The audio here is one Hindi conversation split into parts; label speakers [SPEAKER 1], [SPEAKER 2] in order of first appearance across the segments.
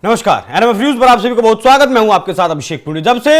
[SPEAKER 1] नमस्कार, एनएमएफ न्यूज पर आप सभी को बहुत स्वागत। मैं हूं आपके साथ अभिषेक पुरी। जब से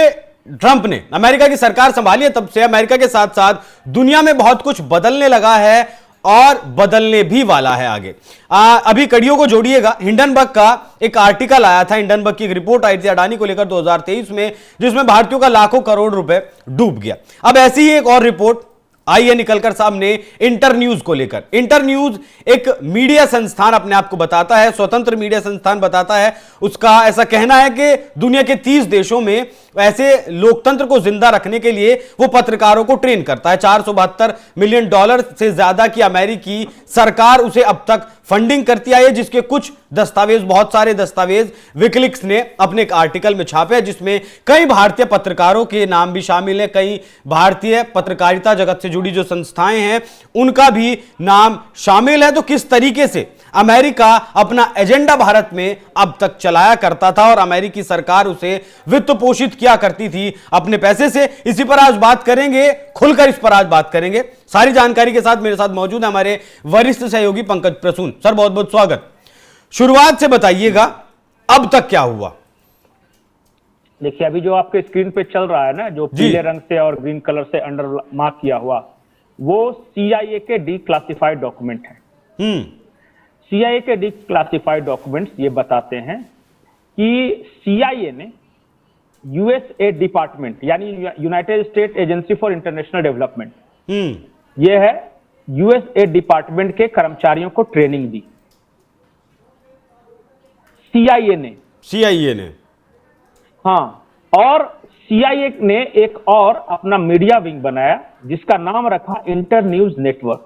[SPEAKER 1] ट्रंप ने अमेरिका की सरकार संभाली है तब से अमेरिका के साथ साथ दुनिया में बहुत कुछ बदलने लगा है और बदलने भी वाला है आगे। अभी कड़ियों को जोड़िएगा। हिंडनबर्ग का एक आर्टिकल आया था, हिंडनबर्ग की एक रिपोर्ट आई थी अडानी को लेकर 2023 में, जिसमें भारतीयों का लाखों करोड़ रुपए डूब गया। अब ऐसी ही एक और रिपोर्ट आई है निकलकर सामने इंटरन्यूज को लेकर। इंटरन्यूज एक मीडिया संस्थान अपने आप को बताता है, स्वतंत्र मीडिया संस्थान बताता है। उसका ऐसा कहना है कि दुनिया के 30 देशों में ऐसे लोकतंत्र को जिंदा रखने के लिए वो पत्रकारों को ट्रेन करता है। $472 मिलियन से ज्यादा की अमेरिकी सरकार उसे अब तक फंडिंग करती आई है, जिसके कुछ दस्तावेज, बहुत सारे दस्तावेज विकिलीक्स ने अपने एक आर्टिकल में छापे हैं, जिसमें कई भारतीय पत्रकारों के नाम भी शामिल हैं। कई भारतीय पत्रकारिता जगत से जुड़ी जो संस्थाएं हैं उनका भी नाम शामिल है। तो किस तरीके से अमेरिका अपना एजेंडा भारत में अब तक चलाया करता था और अमेरिकी सरकार उसे वित्त पोषित किया करती थी अपने पैसे से, इसी पर आज बात करेंगे, खुलकर इस पर आज बात करेंगे। सारी जानकारी के साथ मेरे साथ मौजूद है हमारे वरिष्ठ सहयोगी पंकज प्रसून। सर, बहुत बहुत स्वागत। शुरुआत से बताइएगा, अब तक क्या हुआ?
[SPEAKER 2] देखिए, अभी जो आपके स्क्रीन पे चल रहा है ना, जो पीले रंग से और ग्रीन कलर से अंडर मार्क किया हुआ, वो CIA के डिक्लासिफाइड डॉक्यूमेंट है। CIA के डिक्लासिफाइड डॉक्यूमेंट्स ये बताते हैं कि CIA ने USA डिपार्टमेंट, यानी United state agency for international development, ये है USA डिपार्टमेंट के कर्मचारियों को ट्रेनिंग दी। CIA ने हाँ, और CIA ने एक और अपना मीडिया विंग बनाया जिसका नाम रखा इंटरन्यूज नेटवर्क।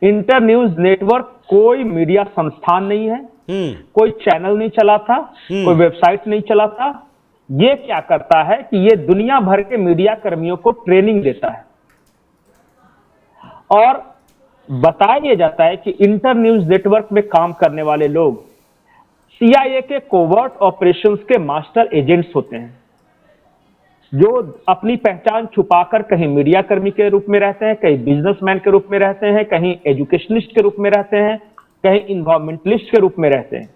[SPEAKER 2] इंटरन्यूज नेटवर्क कोई मीडिया संस्थान नहीं है, कोई चैनल नहीं चलाता, कोई वेबसाइट नहीं चलाता। ये क्या करता है कि ये दुनिया भर के मीडिया कर्मियों को ट्रेनिंग देता है और बताया जाता है कि इंटरन्यूज नेटवर्क में काम करने वाले लोग CIA के कोवर्ट ऑपरेशंस के मास्टर एजेंट्स होते हैं, जो अपनी पहचान छुपाकर कहीं मीडिया कर्मी के रूप में रहते हैं, कहीं बिजनेसमैन के रूप में रहते हैं, कहीं एजुकेशनिस्ट के रूप में रहते हैं, कहीं इन्वायरमेंटलिस्ट के रूप में रहते हैं।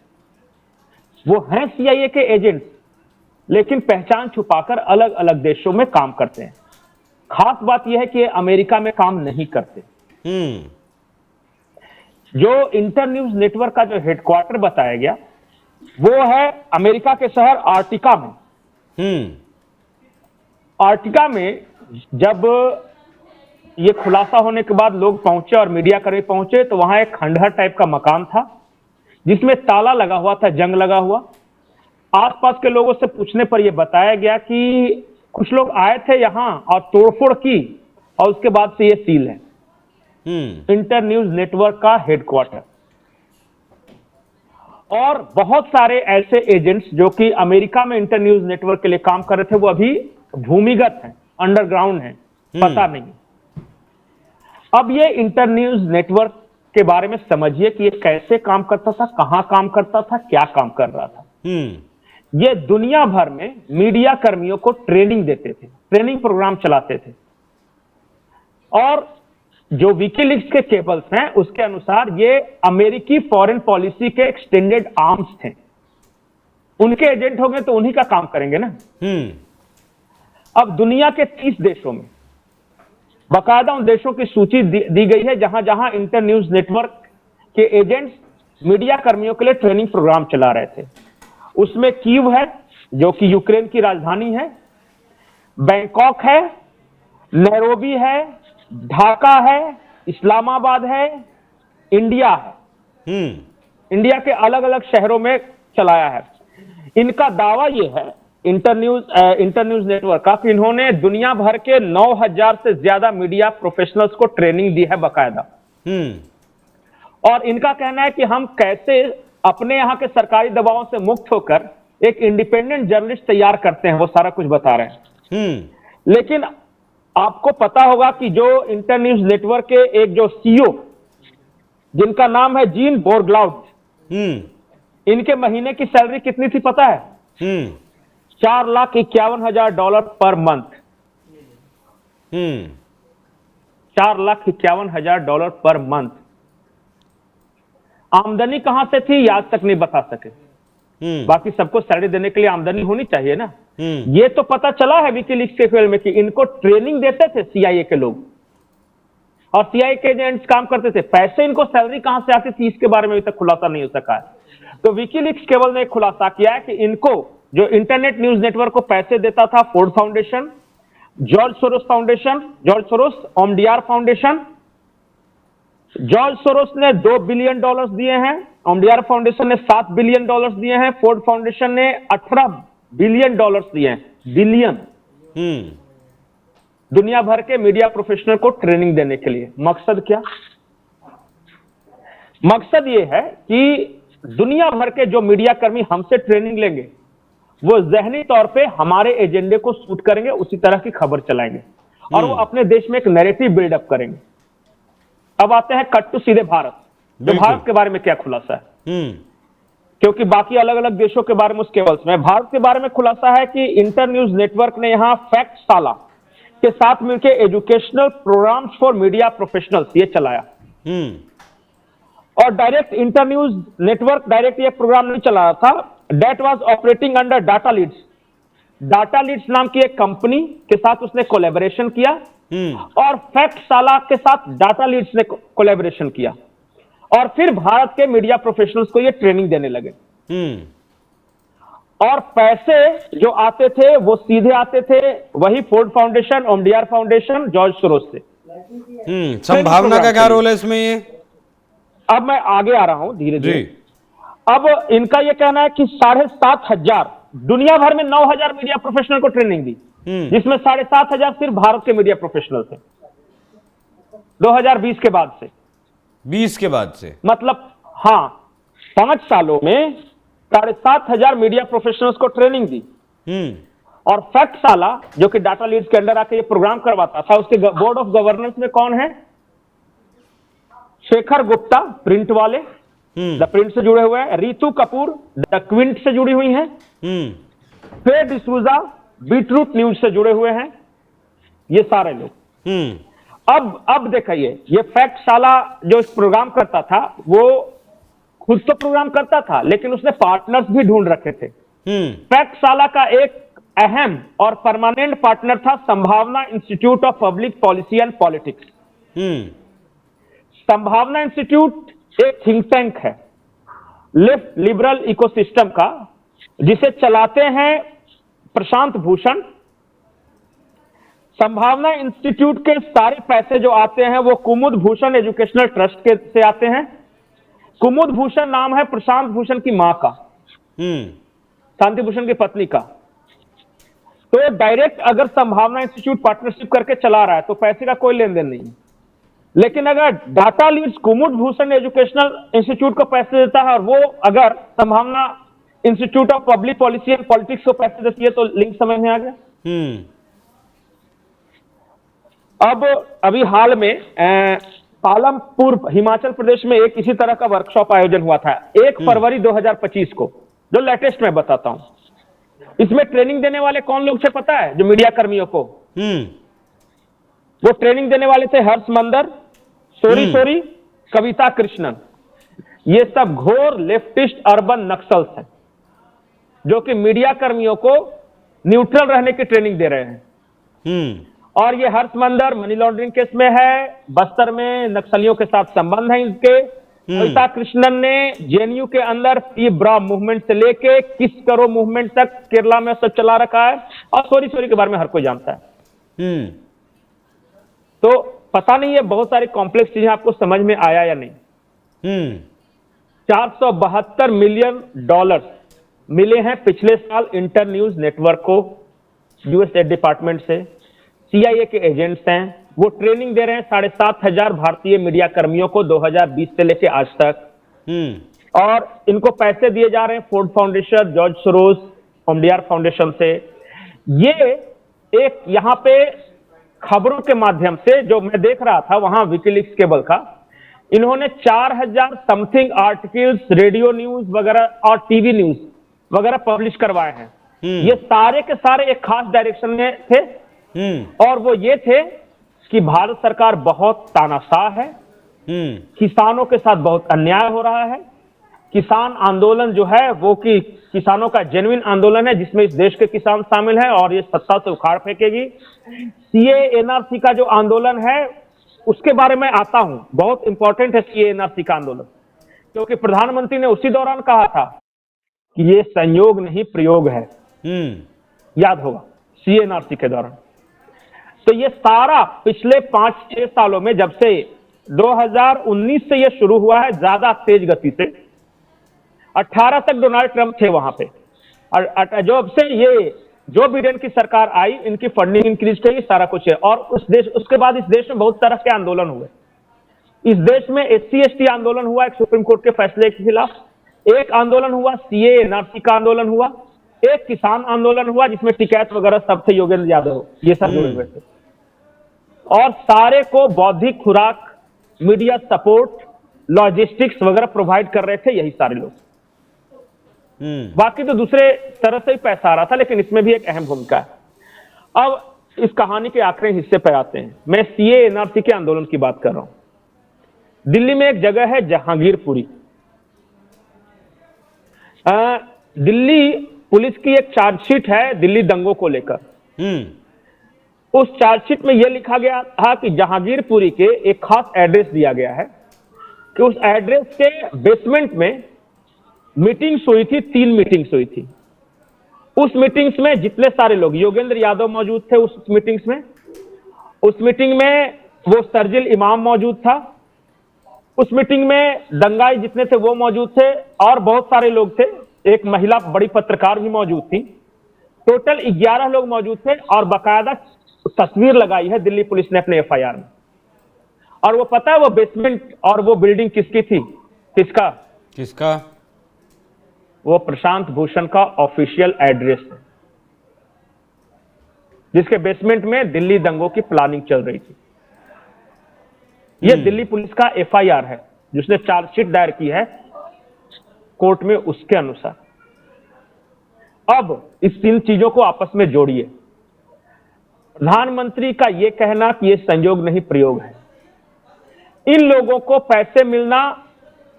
[SPEAKER 2] वो हैं CIA के एजेंट्स, लेकिन पहचान छुपाकर अलग अलग देशों में काम करते हैं। खास बात यह है कि अमेरिका में काम नहीं करते। जो इंटरन्यूज नेटवर्क का जो हेडक्वार्टर बताया गया वो है अमेरिका के शहर आर्टिका में। आर्टिका में जब ये खुलासा होने के बाद लोग पहुंचे और मीडिया कर्मी पहुंचे, तो वहां एक खंडहर टाइप का मकान था जिसमें ताला लगा हुआ था, जंग लगा हुआ। आसपास के लोगों से पूछने पर यह बताया गया कि कुछ लोग आए थे यहां और तोड़फोड़ की और उसके बाद से ये सील है। इंटरन्यूज नेटवर्क का हेडक्वार्टर। और बहुत सारे ऐसे एजेंट्स जो कि अमेरिका में इंटरन्यूज नेटवर्क के लिए काम कर रहे थे, वो अभी भूमिगत हैं, अंडरग्राउंड हैं, पता नहीं। अब ये इंटरन्यूज नेटवर्क के बारे में समझिए कि ये कैसे काम करता था, कहां काम करता था, क्या काम कर रहा था। ये दुनिया भर में मीडिया कर्मियों को ट्रेनिंग देते थे, ट्रेनिंग प्रोग्राम चलाते थे। और जो विकीलीक्स के केबल्स हैं उसके अनुसार ये अमेरिकी फॉरेन पॉलिसी के एक्सटेंडेड आर्म्स थे। उनके एजेंट होंगे तो उन्हीं का काम करेंगे ना। अब दुनिया के 30 देशों में बाकायदा उन देशों की सूची दी गई है जहां जहां इंटरन्यूज नेटवर्क के एजेंट्स मीडिया कर्मियों के लिए ट्रेनिंग प्रोग्राम चला रहे थे। उसमें कीव है जो कि यूक्रेन की राजधानी है, बैंकॉक है, नैरोबी है, ढाका है, इस्लामाबाद है, इंडिया है। इंडिया के अलग अलग शहरों में चलाया है। इनका दावा यह है इंटरन्यूज नेटवर्क का कि इन्होंने दुनिया भर के 9000 से ज्यादा मीडिया प्रोफेशनल्स को ट्रेनिंग दी है बाकायदा। और इनका कहना है कि हम कैसे अपने यहां के सरकारी दबावों से मुक्त होकर एक इंडिपेंडेंट जर्नलिस्ट तैयार करते हैं, वो सारा कुछ बता रहे हैं। लेकिन आपको पता होगा कि जो इंटरन्यूज नेटवर्क के एक जो CEO जिनका नाम है जीन बोरग्लाउड, इनके महीने की सैलरी कितनी थी पता है? $4,51,000 पर मंथ। $4,51,000 per month. आमदनी कहां से थी आज तक नहीं बता सके। बाकी सबको सैलरी देने के लिए आमदनी होनी चाहिए ना। ये तो पता चला है विकीलीक्स के फेल में कि इनको ट्रेनिंग देते थे सीआईए के लोग और सीआईए के एजेंट्स काम करते थे। पैसे इनको सैलरी कहां से आती थी इसके बारे में अभी तक खुलासा नहीं हो सका है। तो विकीलीक्स केवल ने एक खुलासा किया है कि इनको जो इंटरनेट न्यूज नेटवर्क को पैसे देता था Ford Foundation, George Soros Foundation, George Soros, Omidyar Foundation. George Soros ने $2 बिलियन दिए हैं, ओमडीआर फाउंडेशन ने $7 बिलियन दिए हैं, फोर्ड फाउंडेशन ने $18 बिलियन दिए हैं। बिलियन। दुनिया भर के मीडिया प्रोफेशनल को ट्रेनिंग देने के लिए। मकसद क्या? मकसद यह है कि दुनिया भर के जो मीडिया कर्मी हमसे ट्रेनिंग लेंगे वो जहनी तौर पे हमारे एजेंडे को सूट करेंगे, उसी तरह की खबर चलाएंगे और वो अपने देश में एक नैरेटिव बिल्डअप करेंगे। अब आते हैं कट टू सीधे भारत। जो भारत के बारे में क्या खुलासा है, क्योंकि बाकी अलग अलग देशों के बारे में उसके केवल में भारत के बारे में खुलासा है कि इंटर न्यूज नेटवर्क ने यहां फैक्ट साला के साथ मिलकर educational programmes for media professionals ये चलाया। और direct Internews Network direct ये प्रोग्राम नहीं चला रहा था, that was operating under Data Leads. Data Leads नाम की एक कंपनी के साथ उसने कोलैबोरेशन किया और फैक्ट साला के साथ डाटा लीड्स ने कोलैबोरेशन किया और फिर भारत के मीडिया प्रोफेशनल्स को ये ट्रेनिंग देने लगे। और पैसे जो आते थे वो सीधे आते थे वही Ford Foundation, Omidyar Foundation, George Soros से।
[SPEAKER 1] संभावना का क्या रोल है इसमें? ये
[SPEAKER 2] अब मैं आगे आ रहा हूं धीरे धीरे। अब इनका यह कहना है कि 7,500 दुनिया भर में 9,000 मीडिया प्रोफेशनल को ट्रेनिंग दी, जिसमें 7,500 सिर्फ भारत के मीडिया प्रोफेशनल थे 2020 के बाद से।
[SPEAKER 1] 20 के बाद से
[SPEAKER 2] मतलब हाँ, 5 सालों में 7,500 मीडिया प्रोफेशनल्स को ट्रेनिंग दी। और फैक्ट साला जो कि डाटा लीड्स के अंडर आके ये प्रोग्राम करवाता था, उसके बोर्ड ऑफ गवर्नेंस में कौन है? शेखर गुप्ता प्रिंट वाले, द प्रिंट से जुड़े हुए हैं, रितु कपूर द क्विंट से जुड़ी हुई हैं, फेड डिसूजा बीटरूट न्यूज से जुड़े हुए हैं, ये सारे लोग। अब देखिए, ये फैक्ट साला जो इस प्रोग्राम करता था वो खुद तो प्रोग्राम करता था लेकिन उसने पार्टनर्स भी ढूंढ रखे थे। फैक्ट साला का एक अहम और परमानेंट पार्टनर था संभावना institute of public policy and politics. संभावना इंस्टीट्यूट एक थिंक टैंक है लेफ्ट लिबरल इकोसिस्टम का, जिसे चलाते हैं प्रशांत भूषण। संभावना इंस्टीट्यूट के सारे पैसे जो आते हैं वो कुमुद भूषण एजुकेशनल ट्रस्ट के से आते हैं। कुमुद भूषण नाम है प्रशांत भूषण की मां का, शांति भूषण की पत्नी का। तो डायरेक्ट अगर संभावना इंस्टीट्यूट पार्टनरशिप करके चला रहा है तो पैसे का कोई लेन देन नहीं। लेकिन अगर डाटा लीड्स कुमुद भूषण एजुकेशनल इंस्टीट्यूट को पैसे देता है और वो अगर संभावना institute of public policy and politics को पैसे देती है, तो लिंक समझ में आ गया। अब अभी हाल में पालमपुर हिमाचल प्रदेश में एक इसी तरह का वर्कशॉप आयोजन हुआ था 1 फरवरी 2025 को, जो लेटेस्ट मैं बताता हूं। इसमें ट्रेनिंग देने वाले कौन लोग थे पता है? जो मीडिया कर्मियों को वो ट्रेनिंग देने वाले थे हर्ष मंदर, सोरी सोरी, कविता कृष्णन। ये सब घोर लेफ्टिस्ट अर्बन नक्सल्स हैं जो कि मीडिया कर्मियों को न्यूट्रल रहने की ट्रेनिंग दे रहे हैं। और ये हर्ष मंदर मनी लॉन्ड्रिंग केस में है, बस्तर में नक्सलियों के साथ संबंध है इनके। कविता कृष्णन ने जेएनयू के अंदर पी ब्रा मूवमेंट से लेके किस करो मूवमेंट तक केरला में सब चला रखा है, और सोरी सोरी के बारे में हर कोई जानता है। तो पता नहीं है, बहुत सारी कॉम्प्लेक्स चीजें आपको समझ में आया या नहीं। $472 मिलियन मिले हैं पिछले साल इंटर न्यूज नेटवर्क को यूएस स्टेट डिपार्टमेंट से। सीआईए के एजेंट्स हैं, वो ट्रेनिंग दे रहे हैं 7,500 भारतीय मीडिया कर्मियों को 2020 से लेकर आज तक। और इनको पैसे दिए जा रहे हैं Ford Foundation, George Soros, Omidyar Foundation से। ये एक यहाँ पे खबरों के माध्यम से जो मैं देख रहा था वहां विकीलीक्स केबल का, इन्होंने 4,000 समथिंग आर्टिकल्स, रेडियो न्यूज वगैरह और टीवी न्यूज वगैरह पब्लिश करवाए हैं। ये सारे के सारे एक खास डायरेक्शन में थे, और वो ये थे कि भारत सरकार बहुत तानाशाह है, किसानों के साथ बहुत अन्याय हो रहा है, किसान आंदोलन जो है वो कि किसानों का जेन्युइन आंदोलन है जिसमें इस देश के किसान शामिल हैं और ये सत्ता से उखाड़ फेंकेगी। सीए एनआरसी का जो आंदोलन है उसके बारे में आता हूं, बहुत इंपॉर्टेंट है सीए एनआरसी का आंदोलन, क्योंकि प्रधानमंत्री ने उसी दौरान कहा था कि ये संयोग नहीं प्रयोग है, याद होगा सीएनआरसी के दौरान। तो ये सारा पिछले 5-6 सालों में, जब से 2019 से ये शुरू हुआ है ज्यादा तेज गति से, 18 तक डोनाल्ड ट्रंप थे वहां पे, और जब से ये जो बिडेन की सरकार आई इनकी फंडिंग इंक्रीज की, सारा कुछ है। और उसके बाद इस देश में बहुत तरह के आंदोलन हुए। इस देश में SC/ST आंदोलन हुआ एक सुप्रीम कोर्ट के फैसले के खिलाफ, एक आंदोलन हुआ सीए एनआरसी का आंदोलन हुआ, एक किसान आंदोलन हुआ जिसमें टिकैत वगैरह सब थे, योगेंद्र यादव ये सब जुड़े हुए थे, और सारे को बौद्धिक खुराक, मीडिया सपोर्ट, लॉजिस्टिक्स वगैरह प्रोवाइड कर रहे थे यही सारे लोग। बाकी तो दूसरे तरह से ही पैसा आ रहा था, लेकिन इसमें भी एक अहम भूमिका है। अब इस कहानी के आखिरी हिस्से पर आते हैं। मैं सीए एनआरसी के आंदोलन की बात कर रहा हूं। दिल्ली में एक जगह है जहांगीरपुरी। दिल्ली पुलिस की एक चार्जशीट है दिल्ली दंगों को लेकर। उस चार्जशीट में यह लिखा गया था कि जहांगीरपुरी के एक खास एड्रेस दिया गया है कि उस एड्रेस के बेसमेंट में मीटिंग्स हुई थी, 3 मीटिंग्स हुई थी। उस मीटिंग्स में जितने सारे लोग, योगेंद्र यादव मौजूद थे उस मीटिंग्स में, उस मीटिंग में वो शर्जिल इमाम मौजूद था, उस मीटिंग में दंगाई जितने थे वो मौजूद थे, और बहुत सारे लोग थे, एक महिला बड़ी पत्रकार भी मौजूद थी। टोटल 11 लोग मौजूद थे, और बाकायदा तस्वीर लगाई है दिल्ली पुलिस ने अपने एफआईआर में। और वो पता है वो बेसमेंट और वो बिल्डिंग किसकी थी? किसका? वो प्रशांत भूषण का ऑफिशियल एड्रेस है, जिसके बेसमेंट में दिल्ली दंगों की प्लानिंग चल रही थी। यह दिल्ली पुलिस का एफआईआर है जिसने चार्जशीट दायर की है कोर्ट में, उसके अनुसार। अब इस 3 चीजों को आपस में जोड़िए। प्रधानमंत्री का यह कहना कि यह संयोग नहीं प्रयोग है, इन लोगों को पैसे मिलना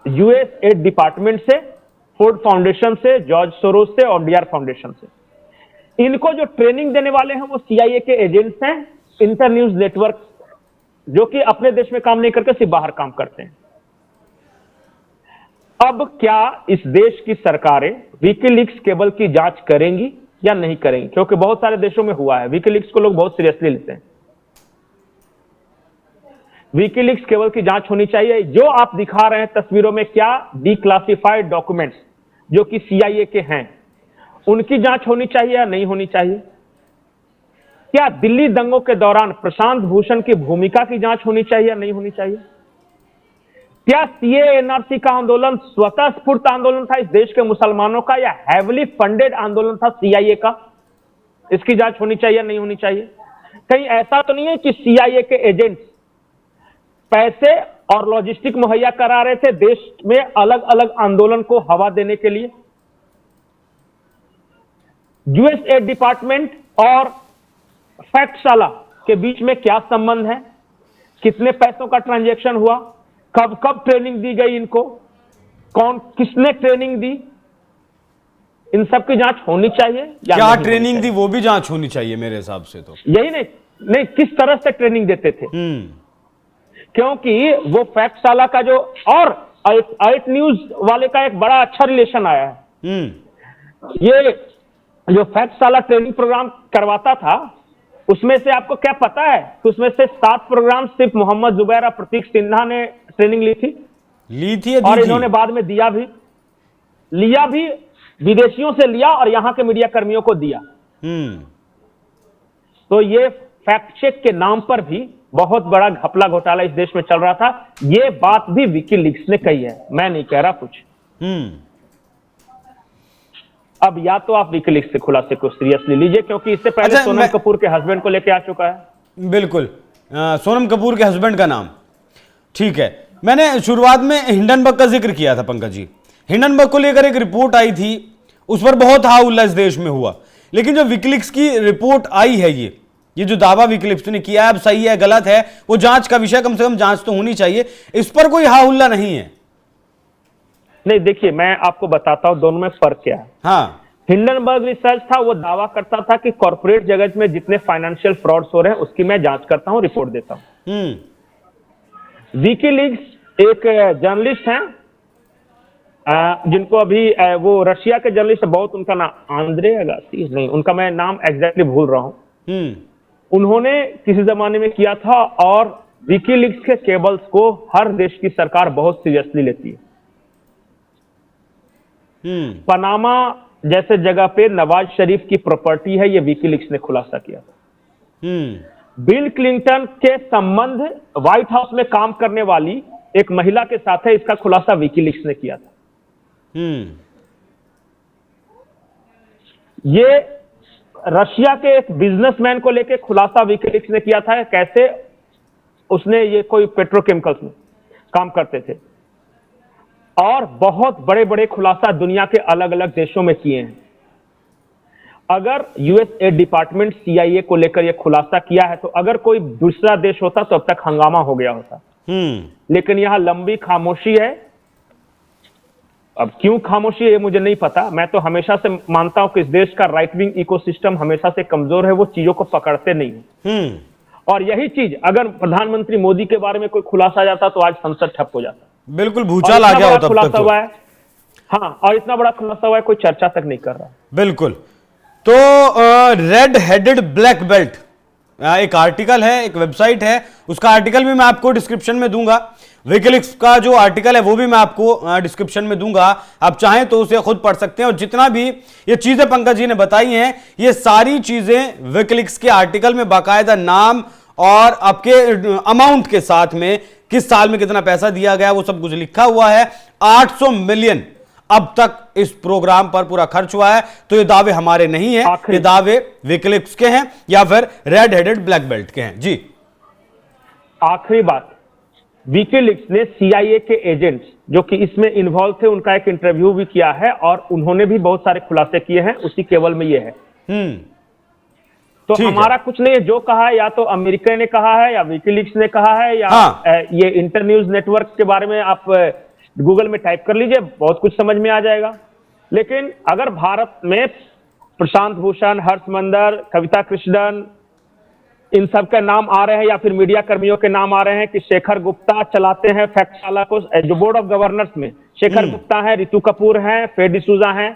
[SPEAKER 2] यूएसएड डिपार्टमेंट से, फोर्ड फाउंडेशन से, जॉर्ज सोरोस से और डीआर फाउंडेशन से। इनको जो ट्रेनिंग देने वाले हैं वो सीआईए के एजेंट्स हैं, इंटरन्यूज नेटवर्क, जो कि अपने देश में काम नहीं करके सिर्फ बाहर काम करते हैं। अब क्या इस देश की सरकारें विकीलीक्स केबल की जांच करेंगी या नहीं करेंगी? क्योंकि बहुत सारे देशों में हुआ है, विकीलीक्स को लोग बहुत सीरियसली लेते हैं। विकीलीक्स केबल की जांच होनी चाहिए। जो आप दिखा रहे हैं तस्वीरों में, क्या डिक्लासिफाइड डॉक्यूमेंट्स जो कि सीआईए के हैं, उनकी जांच होनी चाहिए या नहीं होनी चाहिए? क्या दिल्ली दंगों के दौरान प्रशांत भूषण की भूमिका की जांच होनी चाहिए या नहीं होनी चाहिए? क्या सीए एनआरसी का आंदोलन स्वतः स्फूर्त आंदोलन था इस देश के मुसलमानों का, या हैवली फंडेड आंदोलन था सीआईए का? इसकी जांच होनी चाहिए या नहीं होनी चाहिए? कहीं ऐसा तो नहीं है कि सीआईए के एजेंट्स पैसे और लॉजिस्टिक मुहैया करा रहे थे देश में अलग अलग आंदोलन को हवा देने के लिए? यूएसएड डिपार्टमेंट और फैक्टशाला के बीच में क्या संबंध है? कितने पैसों का ट्रांजैक्शन हुआ? कब कब ट्रेनिंग दी गई इनको? कौन किसने ट्रेनिंग दी? इन सब की जांच होनी चाहिए या
[SPEAKER 1] क्या ट्रेनिंग दी वो भी जांच होनी चाहिए मेरे हिसाब से। तो
[SPEAKER 2] यही नहीं किस तरह से ट्रेनिंग देते थे, क्योंकि वो फैक्टशाला का जो और आइट न्यूज वाले का एक बड़ा अच्छा रिलेशन आया है। ये जो फैक्टशाला ट्रेनिंग प्रोग्राम करवाता था, उसमें से आपको क्या पता है कि उसमें से 7 प्रोग्राम सिर्फ मोहम्मद जुबैर और प्रतीक सिन्हा ने ट्रेनिंग ली थी और इन्होंने बाद में लिया भी, विदेशियों से लिया और यहां के मीडिया कर्मियों को दिया। तो ये फैक्ट चेक के नाम पर भी बहुत बड़ा घपला घोटाला इस देश में चल रहा था। ये बात भी विकीलीक्स ने कही है, मैं नहीं कह रहा कुछ। अब या तो आप विकीलीक्स के खुलासे को सीरियसली लीजिए, क्योंकि इससे पहले सोनम कपूर के हस्बैंड को लेके आ चुका है।
[SPEAKER 1] बिल्कुल, सोनम कपूर के हस्बैंड का नाम ठीक है। मैंने शुरुआत में हिंडनबर्ग का जिक्र किया था पंकज जी। हिंडनबर्ग को लेकर एक रिपोर्ट आई थी, उस पर बहुत हा उल्ला इस देश में हुआ, लेकिन जो विकीलीक्स की रिपोर्ट आई है, ये जो दावा विकीलीक्स ने किया, अब सही है गलत है वो जांच का विषय, कम से कम जांच तो होनी चाहिए, इस पर कोई हा उल्ला नहीं है।
[SPEAKER 2] नहीं, देखिए मैं आपको बताता हूं दोनों में फर्क क्या है।
[SPEAKER 1] हाँ।
[SPEAKER 2] हिंडनबर्ग रिसर्च था, वो दावा करता था कि कॉर्पोरेट जगत में जितने फाइनेंशियल फ्रॉड्स हो रहे हैं उसकी मैं जांच करता हूं, रिपोर्ट देता हूं। विकीलीक्स एक जर्नलिस्ट हैं, जिनको अभी वो रशिया के जर्नलिस्ट, बहुत उनका नाम आंद्रे अगासी नहीं, उनका मैं नाम एग्जैक्टली भूल रहा हूं। उन्होंने किसी जमाने में किया था, और विकीलीक्स के केबल्स को हर देश की सरकार बहुत सीरियसली लेती है। पनामा जैसे जगह पे नवाज शरीफ की प्रॉपर्टी है, ये विकीलीक्स ने खुलासा किया था। बिल क्लिंटन के संबंध व्हाइट हाउस में काम करने वाली एक महिला के साथ है, इसका खुलासा विकीलीक्स ने किया था। ये रशिया के एक बिजनेसमैन को लेकर खुलासा विकीलीक्स ने किया था, कैसे उसने, ये कोई पेट्रोकेमिकल्स में काम करते थे, और बहुत बड़े बड़े खुलासा दुनिया के अलग अलग देशों में किए हैं। अगर यूएसए डिपार्टमेंट सीआईए को लेकर यह खुलासा किया है, तो अगर कोई दूसरा देश होता तो अब तक हंगामा हो गया होता। लेकिन यहां लंबी खामोशी है। अब क्यों खामोशी है ये मुझे नहीं पता। मैं तो हमेशा से मानता हूं कि इस देश का राइट विंग इकोसिस्टम हमेशा से कमजोर है, वो चीजों को पकड़ते नहीं है। और यही चीज अगर प्रधानमंत्री मोदी के बारे में कोई खुलासा आ जाता तो आज संसद ठप हो जाता।
[SPEAKER 1] बिल्कुल भूचाल आ गया होता।
[SPEAKER 2] खुलासा हुआ है, हाँ, और इतना बड़ा खुलासा हुआ है, कोई चर्चा तक नहीं कर रहा।
[SPEAKER 1] बिल्कुल। तो रेड हेडेड ब्लैक बेल्ट एक आर्टिकल है, एक वेबसाइट है, उसका आर्टिकल भी मैं आपको डिस्क्रिप्शन में दूंगा। विकीलीक्स का जो आर्टिकल है वो भी मैं आपको डिस्क्रिप्शन में दूंगा, आप चाहें तो उसे खुद पढ़ सकते हैं। और जितना भी ये चीजें पंकज जी ने बताई हैं, ये सारी चीजें विकीलीक्स के आर्टिकल में बाकायदा नाम और आपके अमाउंट के साथ में, किस साल में कितना पैसा दिया गया, वो सब कुछ लिखा हुआ है। 800 मिलियन अब तक इस प्रोग्राम पर पूरा खर्च हुआ है। तो ये दावे हमारे नहीं है, ये दावे विकीलीक्स के हैं या फिर रेड हेडेड ब्लैक बेल्ट के हैं। जी,
[SPEAKER 2] आखिरी बात, विकीलीक्स ने सीआईए के एजेंट्स जो कि इसमें इन्वॉल्व थे, उनका एक इंटरव्यू भी किया है, और उन्होंने भी बहुत सारे खुलासे किए हैं, उसी केवल में ये है। तो हमारा कुछ नहीं है, जो कहा है या तो अमेरिका ने कहा है, या विकीलीक्स ने कहा है, या ये इंटरन्यूज नेटवर्क के बारे में आप गूगल में टाइप कर लीजिए, बहुत कुछ समझ में आ जाएगा। लेकिन अगर भारत में प्रशांत भूषण, हर्ष मंदर, कविता कृष्णन, इन सब के नाम आ रहे हैं, या फिर मीडिया कर्मियों के नाम आ रहे हैं कि शेखर गुप्ता चलाते हैं फैक्टशाला को, जो बोर्ड ऑफ गवर्नर्स में शेखर गुप्ता है, रितु कपूर है, फेड डिसूजा है,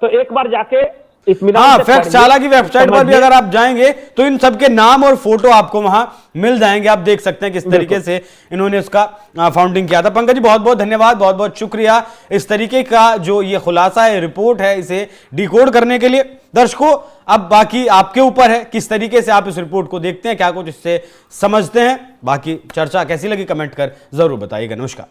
[SPEAKER 2] तो एक बार जाके
[SPEAKER 1] हाँ, फैक्टशाला की वेबसाइट पर भी अगर आप जाएंगे तो इन सबके नाम और फोटो आपको वहां मिल जाएंगे। आप देख सकते हैं किस तरीके से इन्होंने उसका फाउंडिंग किया था। पंकज जी बहुत बहुत धन्यवाद, बहुत बहुत शुक्रिया इस तरीके का जो ये खुलासा है, रिपोर्ट है, इसे डिकोड करने के लिए। दर्शकों, अब बाकी आपके ऊपर है किस तरीके से आप इस रिपोर्ट को देखते हैं, क्या कुछ इससे समझते हैं। बाकी चर्चा कैसी लगी कमेंट कर जरूर बताइएगा। नमस्कार।